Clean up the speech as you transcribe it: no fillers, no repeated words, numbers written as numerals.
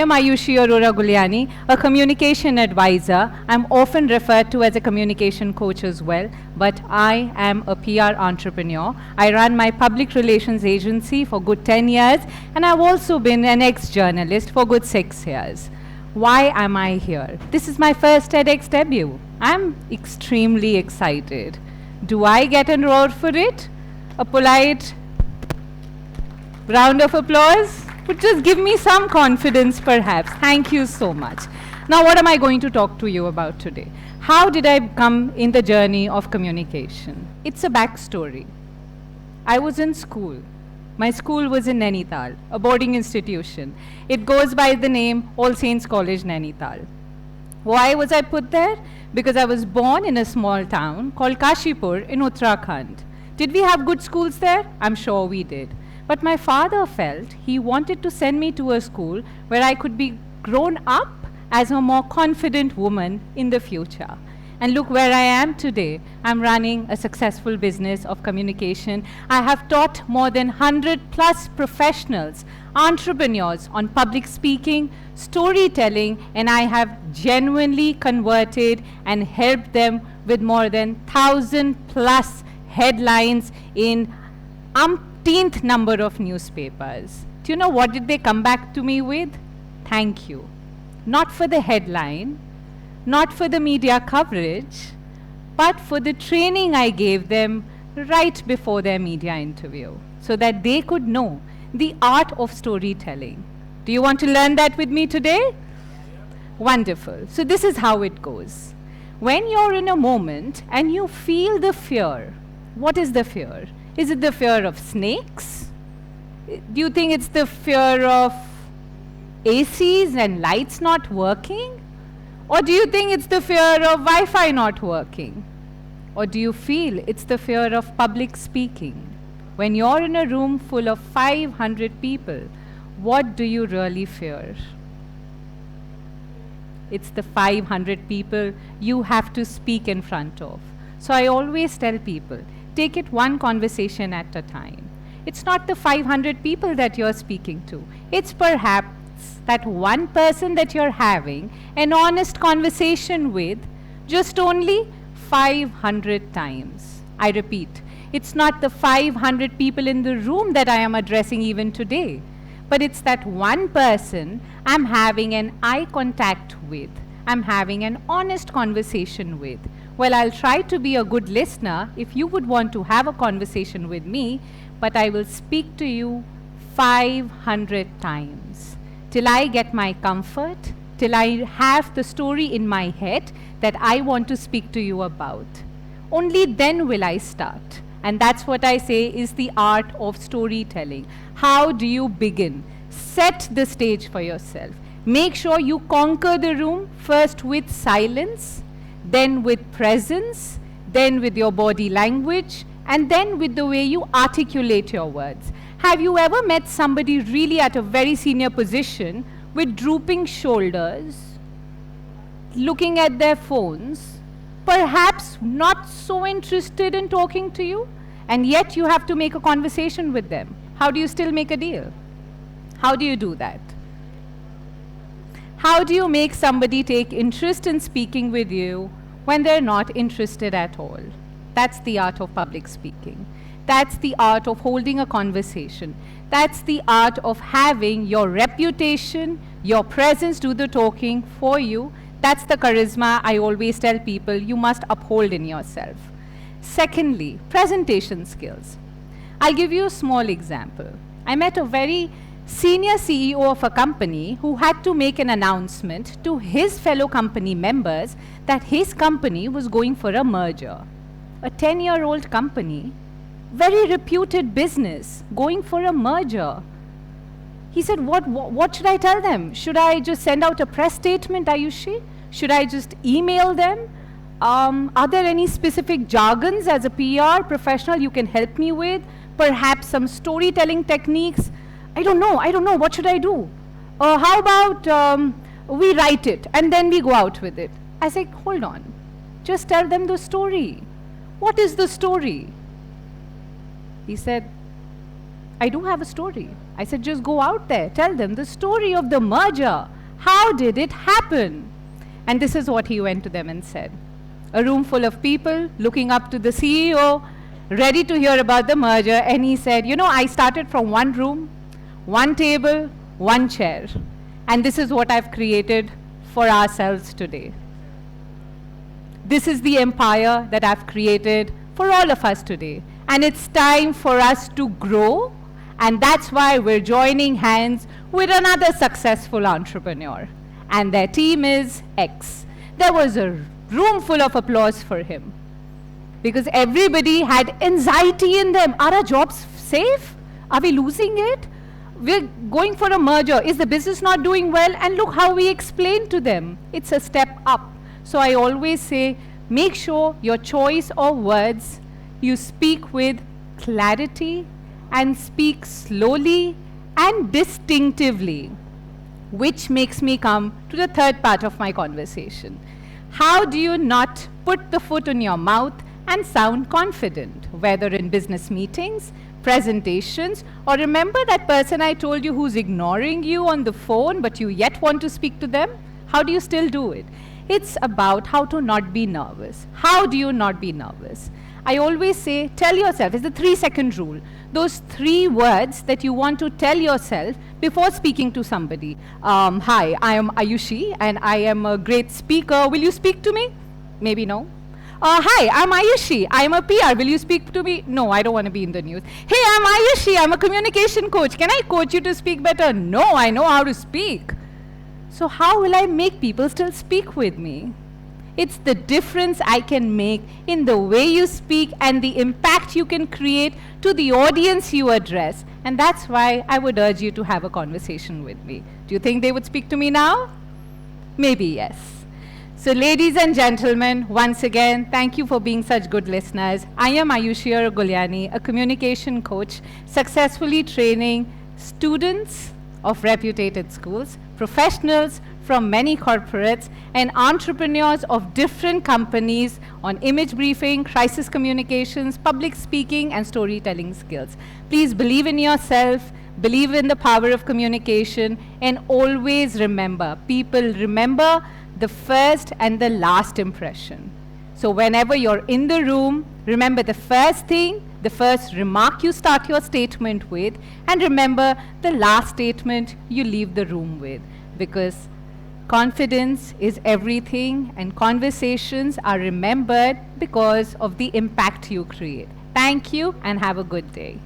am Ayushi Arora Gulyani, a communication advisor. I'm often referred to as a communication coach as well, but I am a PR entrepreneur. I run my public relations agency for good 10 years, and I've also been an ex-journalist for good 6 years. Why am I here? This is my first TEDx debut. I'm extremely excited. Do I get enrolled for it? A polite round of applause would just give me some confidence, perhaps. Thank you so much. Now, what am I going to talk to you about today? How did I come in the journey of communication? It's a backstory. I was in school. My school was in Nainital, a boarding institution. It goes by the name All Saints College, Nainital. Why was I put there? Because I was born in a small town called Kashipur in Uttarakhand. Did we have good schools there? I'm sure we did. But my father felt he wanted to send me to a school where I could be grown up as a more confident woman in the future. And look where I am today. I'm running a successful business of communication. I have taught more than 100+ professionals, entrepreneurs on public speaking, storytelling, and I have genuinely converted and helped them with more than 1,000+ headlines in umpteenth number of newspapers. Do you know what did they come back to me with? Thank you. Not for the headline, not for the media coverage, but for the training I gave them right before their media interview, so that they could know the art of storytelling. Do you want to learn that with me today? Wonderful. So this is how it goes. When you're in a moment and you feel the fear, what is the fear? Is it the fear of snakes? Do you think it's the fear of ACs and lights not working? Or do you think it's the fear of Wi-Fi not working? Or do you feel it's the fear of public speaking? When you're in a room full of 500 people, what do you really fear? It's the 500 people you have to speak in front of. So I always tell people, take it one conversation at a time. It's not the 500 people that you're speaking to. It's perhaps that one person that you're having an honest conversation with just only 500 times. I repeat, it's not the 500 people in the room that I am addressing even today, but it's that one person I'm having an eye contact with, I'm having an honest conversation with. Well, I'll try to be a good listener if you would want to have a conversation with me, but I will speak to you 500 times till I get my comfort, till I have the story in my head that I want to speak to you about. Only then will I start. And that's what I say is the art of storytelling. How do you begin? Set the stage for yourself. Make sure you conquer the room first with silence, then with presence, then with your body language, and then with the way you articulate your words. Have you ever met somebody really at a very senior position with drooping shoulders, looking at their phones, perhaps not so interested in talking to you, and yet you have to make a conversation with them? How do you still make a deal? How do you do that? How do you make somebody take interest in speaking with you when they're not interested at all? That's the art of public speaking. That's the art of holding a conversation. That's the art of having your reputation, your presence do the talking for you. That's the charisma I always tell people you must uphold in yourself. Secondly, presentation skills. I'll give you a small example. I met a very senior CEO of a company who had to make an announcement to his fellow company members that his company was going for a merger. A 10-year-old company, very reputed business, going for a merger. He said, what should I tell them? Should I just send out a press statement, Ayushi? Should I just email them? Are there any specific jargons as a PR professional you can help me with? Perhaps some storytelling techniques? I don't know. What should I do? How about we write it and then we go out with it? I said, hold on. Just tell them the story. What is the story? He said, I do have a story. I said, just go out there, tell them the story of the merger. How did it happen? And this is what he went to them and said. A room full of people looking up to the CEO, ready to hear about the merger, and he said, you know, I started from one room, one table, one chair, and this is what I've created for ourselves today. This is the empire that I've created for all of us today, and it's time for us to grow, and that's why we're joining hands with another successful entrepreneur, and their team is X. There was a room full of applause for him because everybody had anxiety in them. Are our jobs safe? Are we losing it? We're going for a merger. Is the business not doing well? And look how we explain to them. It's a step up. So I always say, make sure your choice of words, you speak with clarity and speak slowly and distinctively, which makes me come to the third part of my conversation. How do you not put the foot in your mouth and sound confident, whether in business meetings, presentations, or remember that person I told you who's ignoring you on the phone, but you yet want to speak to them? How do you still do it? It's about how to not be nervous. How do you not be nervous? I always say, tell yourself, it's the 3-second rule. Those 3 words that you want to tell yourself before speaking to somebody. Hi, I am Ayushi and I am a great speaker. Will you speak to me? Maybe no. Hi, I'm Ayushi. I am a PR. Will you speak to me? No, I don't want to be in the news. Hey, I'm Ayushi. I'm a communication coach. Can I coach you to speak better? No, I know how to speak. So how will I make people still speak with me? It's the difference I can make in the way you speak and the impact you can create to the audience you address. And that's why I would urge you to have a conversation with me. Do you think they would speak to me now? Maybe yes. So ladies and gentlemen, once again, thank you for being such good listeners. I am Ayushi Arora Gulyani, a communication coach, successfully training students of reputed schools, professionals from many corporates, and entrepreneurs of different companies on image briefing, crisis communications, public speaking, and storytelling skills. Please believe in yourself, believe in the power of communication, and always remember, people remember the first and the last impression. So whenever you're in the room, remember the first thing, the first remark you start your statement with, and remember the last statement you leave the room with, because confidence is everything, and conversations are remembered because of the impact you create. Thank you, and have a good day.